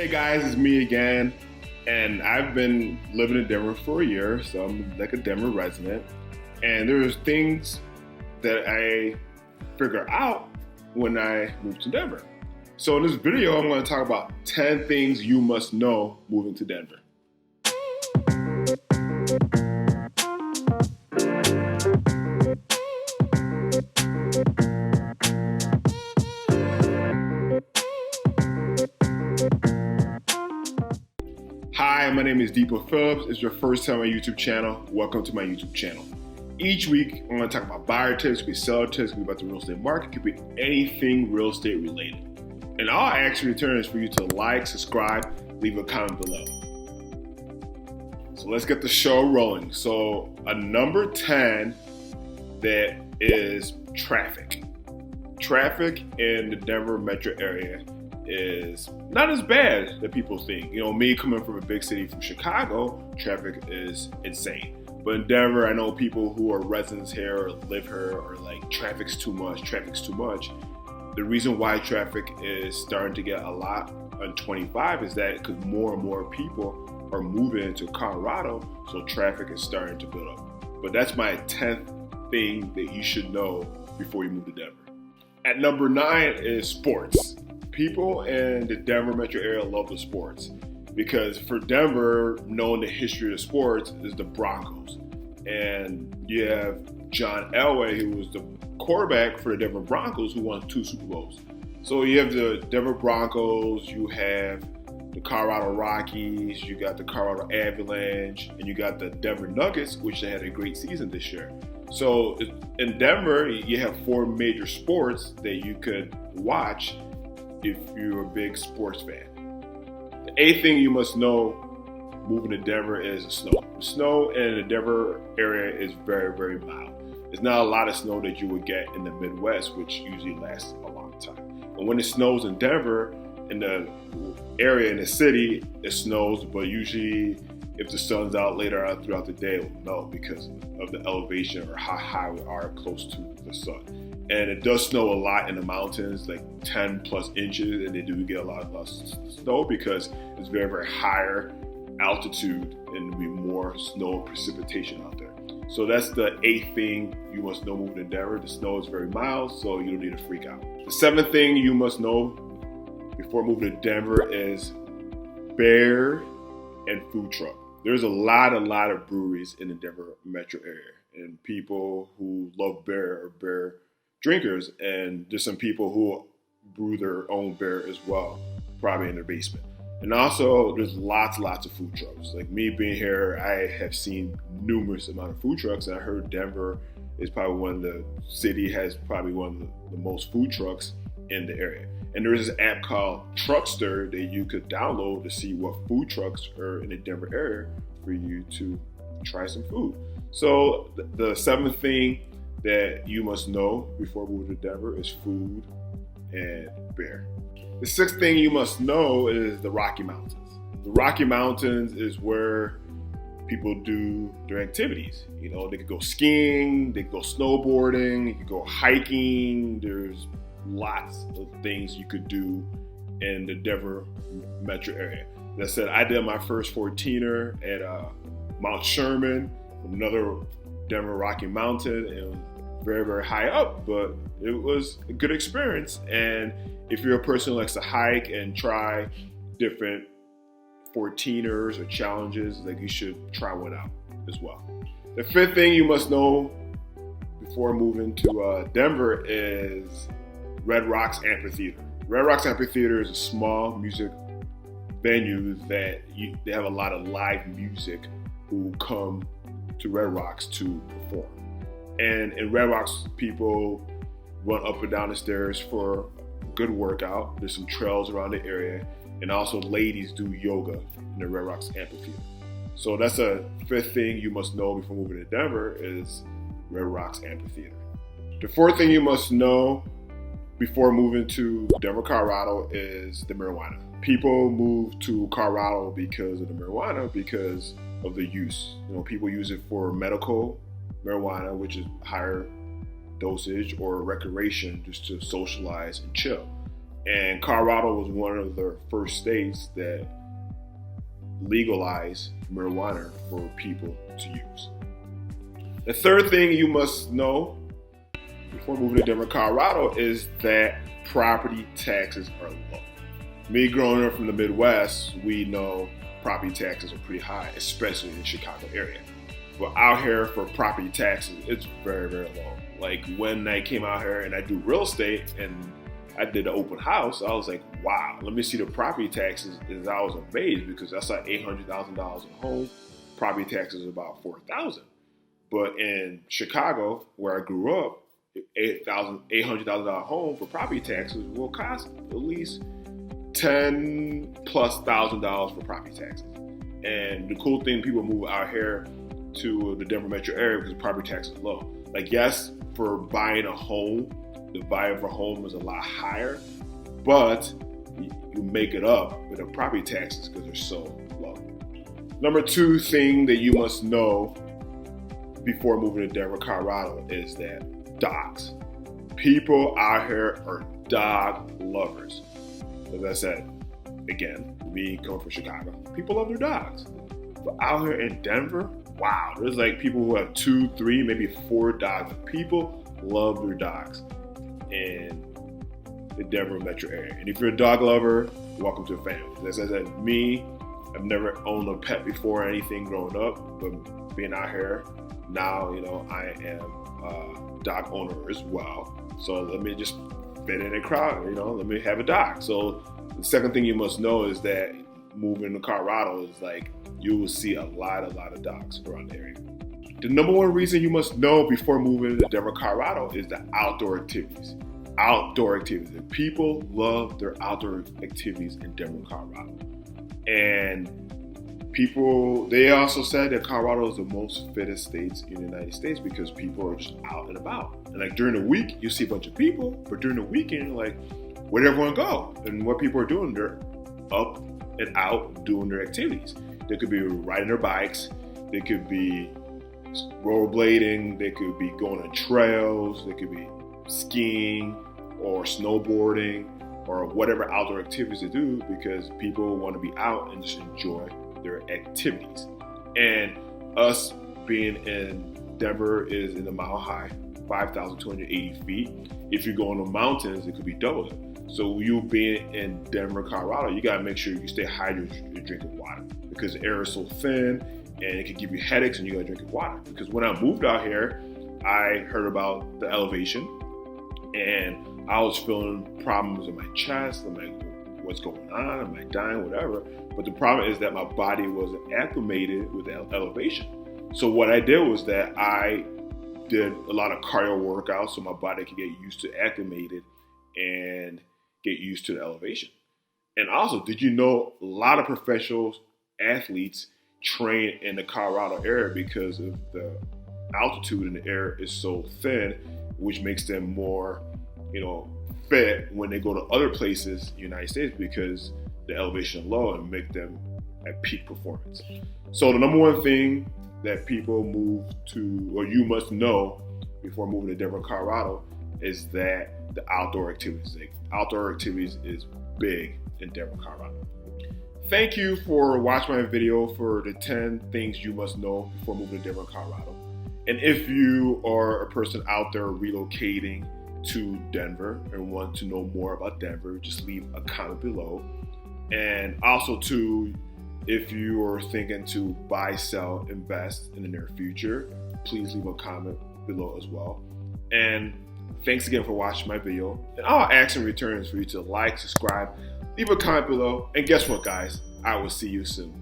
Hey guys, it's me again, and I've been living in Denver for a year, so I'm like a Denver resident. And there's things that I figure out when I move to Denver. So in this video, I'm going to talk about 10 things you must know moving to Denver. Hi, my name is dipo.phillips. It's your first time on my YouTube channel. Welcome to my YouTube channel. Each week, I'm going to talk about buyer tips, could be seller tips, could be about the real estate market, could be anything real estate related. And all I ask in return is for you to like, subscribe, leave a comment below. So let's get the show rolling. So number 10 that is traffic. Traffic in the Denver metro area is not as bad that people think. You know, me coming from a big city from Chicago, traffic is insane. But in Denver, I know people who are residents here or live here are like, traffic's too much, traffic's too much. The reason why traffic is starting to get a lot on 25 is that because more and more people are moving into Colorado, so traffic is starting to build up. But that's my 10th thing that you should know before you move to Denver. At number 9 is sports. People in the Denver metro area love the sports because for Denver, knowing the history of the sports is the Broncos. And you have John Elway, who was the quarterback for the Denver Broncos, who won 2 Super Bowls. So you have the Denver Broncos, you have the Colorado Rockies, you got the Colorado Avalanche, and you got the Denver Nuggets, which they had a great season this year. So in Denver, you have 4 major sports that you could watch if you're a big sports fan. The 8th thing you must know moving to Denver is the snow. The snow in the Denver area is very, very mild. There's not a lot of snow that you would get in the Midwest, which usually lasts a long time. And when it snows in Denver, in the area, in the city, it snows, but usually if the sun's out later on throughout the day, it will melt because of the elevation or how high we are close to the sun. And it does snow a lot in the mountains, like 10 plus inches, and they do get a lot of snow because it's very, very higher altitude and there'll be more snow precipitation out there. So that's the 8th thing you must know moving to Denver. The snow is very mild, so you don't need to freak out. The 7th thing you must know before moving to Denver is beer and food truck. There's a lot of breweries in the Denver metro area, and people who love beer are beer drinkers, and there's some people who brew their own beer as well, probably in their basement. And also, there's lots of food trucks. Like me being here, I have seen numerous amount of food trucks. I heard Denver is probably one of the city has probably one of the most food trucks in the area. And there is this app called Truckster that you could download to see what food trucks are in the Denver area for you to try some food. So the 7th thing that you must know before moving to Denver is food and beer. The 6th thing you must know is the Rocky Mountains. The Rocky Mountains is where people do their activities. You know, they could go skiing, they could go snowboarding, you could go hiking. There's lots of things you could do in the Denver metro area. As I said, I did my first 14er at Mount Sherman, another Denver Rocky Mountain, and very, very high up, but it was a good experience. And if you're a person who likes to hike and try different 14ers or challenges, like you should try one out as well. The 5th thing you must know before moving to Denver is Red Rocks Amphitheater. Red Rocks Amphitheater is a small music venue that they have a lot of live music who come to Red Rocks to perform. And in Red Rocks, people run up and down the stairs for a good workout. There's some trails around the area. And also ladies do yoga in the Red Rocks Amphitheater. So that's a 5th thing you must know before moving to Denver is Red Rocks Amphitheater. The 4th thing you must know before moving to Denver, Colorado is the marijuana. People move to Colorado because of the marijuana, because of the use. You know, people use it for medical marijuana, which is higher dosage, or recreation, just to socialize and chill. And Colorado was one of the first states that legalized marijuana for people to use. The third thing you must know before moving to Denver, Colorado is that property taxes are low. Me growing up from the Midwest, we know property taxes are pretty high, especially in the Chicago area. But out here for property taxes, it's very, very low. Like when I came out here and I do real estate and I did an open house, I was like, wow, let me see the property taxes. And I was amazed because I saw $800,000 a home. Property taxes is about $4,000. But in Chicago, where I grew up, $800,000 home for property taxes will cost at least $10,000+ for property taxes. And the cool thing, people move out here to the Denver metro area because property tax is low. Like, yes, for buying a home, the value of a home is a lot higher, but you make it up with the property taxes because they're so low. Number two thing that you must know before moving to Denver, Colorado is that dogs. People out here are dog lovers. As I said, again, me coming from Chicago, people love their dogs. But out here in Denver, wow, there's like people who have 2, 3, maybe 4 dogs. People love their dogs in the Denver metro area. And if you're a dog lover, welcome to the family. As I said, me, I've never owned a pet before or anything growing up, but being out here now, I am a dog owner as well. So let me just fit in a crowd, let me have a dog. So the second thing you must know is that moving to Colorado is like, you will see a lot of dogs around the area. The number one reason you must know before moving to Denver, Colorado is the outdoor activities. Outdoor activities. People love their outdoor activities in Denver, Colorado. And they also said that Colorado is the most fittest states in the United States because people are just out and about. And like during the week, you see a bunch of people, but during the weekend, like, where'd everyone go? And what people are doing, they're up and out doing their activities. They could be riding their bikes, they could be rollerblading, they could be going on trails, they could be skiing or snowboarding or whatever outdoor activities they do because people want to be out and just enjoy their activities. And us being in Denver is in the mile high, 5,280 feet. If you go in the mountains, it could be double that. So you being in Denver, Colorado, you gotta make sure you stay hydrated and drinking water because the air is so thin and it can give you headaches and you gotta drink water. Because when I moved out here, I heard about the elevation and I was feeling problems in my chest. I'm like, what's going on? Am I dying? Whatever. But the problem is that my body wasn't acclimated with the elevation. So what I did was that I did a lot of cardio workouts so my body could get used to acclimated and get used to the elevation. And also, did you know a lot of professional athletes train in the Colorado area because of the altitude in the air is so thin, which makes them more, fit when they go to other places in the United States because the elevation is low and make them at peak performance. So the number one thing that people move to, or you must know before moving to Denver, Colorado, is that the outdoor activities. Outdoor activities is big in Denver, Colorado. Thank you for watching my video for the 10 things you must know before moving to Denver, Colorado. And if you are a person out there relocating to Denver and want to know more about Denver, just leave a comment below. And also too, if you are thinking to buy, sell, invest in the near future, please leave a comment below as well. And thanks again for watching my video. And all action returns for you to like, subscribe, leave a comment below. And guess what, guys? I will see you soon.